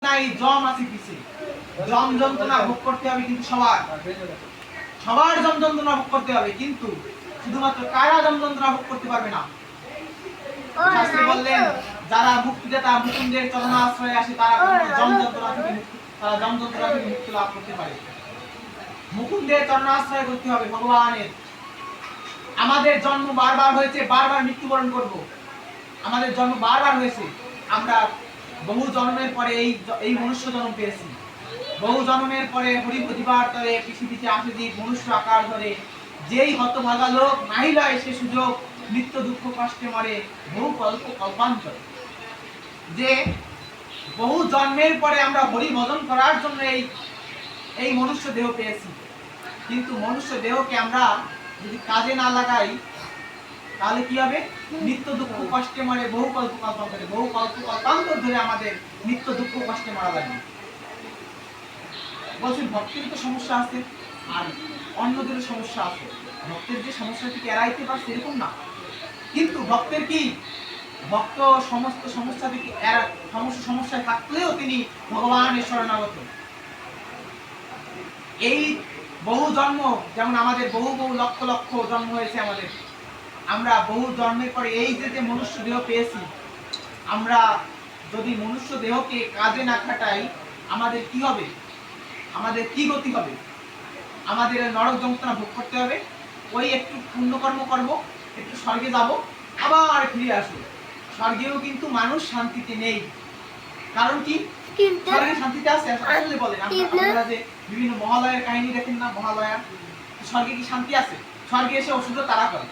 নাই, জম আছে পিছে। জম যন্ত্রণা ভোগ করতে হবে কিন্তু সবার জম যন্ত্রণা ভোগ করতে হবে, কিন্তু শুধুমাত্র কারা জম যন্ত্রণা ভোগ করতে পারবে না? শাস্ত্রে বললেন যারা মুক্তিদাতা মুকুন্দের চরণাশ্রয়ে আসে তারা জম যন্ত্রণা থেকে মুক্তি লাভ করতে পারে। মুকুন্দের চরণাশ্রয় করতে হবে ভগবানের। আমাদের জন্ম বারবার হয়েছে, বারবার মৃত্যুবরণ করব। আমাদের জন্ম বারবার হয়েছে, আমরা বহু জন্মের পরে এই মনুষ্য জন্ম পেয়েছি। বহু জন্মের পরে হরি প্রতিবার তরে পৃথিবীতে আসে যে মনুষ্য আকার ধরে, যেই হতভাগা লোক নাই লয় সে সুযোগ, নিত্য দুঃখ কষ্টে মরে বহু কল্পান্তরে। যে বহু জন্মের পরে আমরা হরি ভজন করার জন্য এই মনুষ্য দেহ পেয়েছি, কিন্তু মনুষ্য দেহকে আমরা যদি কাজে না লাগাই তাহলে কি হবে? নিত্য দুঃখ কষ্টে মরে বহু কল্পান্তর ধরে আমাদের নিত্য দুঃখ কষ্টে মারা লাগবে। বলছেন ভক্তের তো সমস্যা আছে আর অন্যদের সমস্যা আছে। ভক্তের যে সমস্যাটিকে এড়াইতে পারছে এরকম না, কিন্তু ভক্তের কি ভক্ত সমস্ত সমস্যা থেকে সমস্যায় থাকলেও তিনি ভগবানের শরণাগত। এই বহু জন্ম, যেমন আমাদের বহু লক্ষ লক্ষ জন্ম হয়েছে আমাদের, আমরা বহু জন্মের পরে এই যে মনুষ্য দেহ পেয়েছি, আমরা যদি মনুষ্য দেহকে কাজে না খাটাই আমাদের কি হবে? আমাদের কি গতি হবে? আমাদের নরক যন্ত্রণা ভোগ করতে হবে। ওই একটু পুণ্যকর্ম করব, একটু স্বর্গে যাব, আবার ফিরে আসবো। স্বর্গেও কিন্তু মানুষ শান্তিতে নেই। কারণ কি? স্বর্গে শান্তিতে আছে আসলে বলেন? আপনারা যে বিভিন্ন মহালয়ার কাহিনী দেখেন না, মহালয়া, স্বর্গে কি শান্তি আছে? স্বর্গে এসে অসুস্থ তারা করে।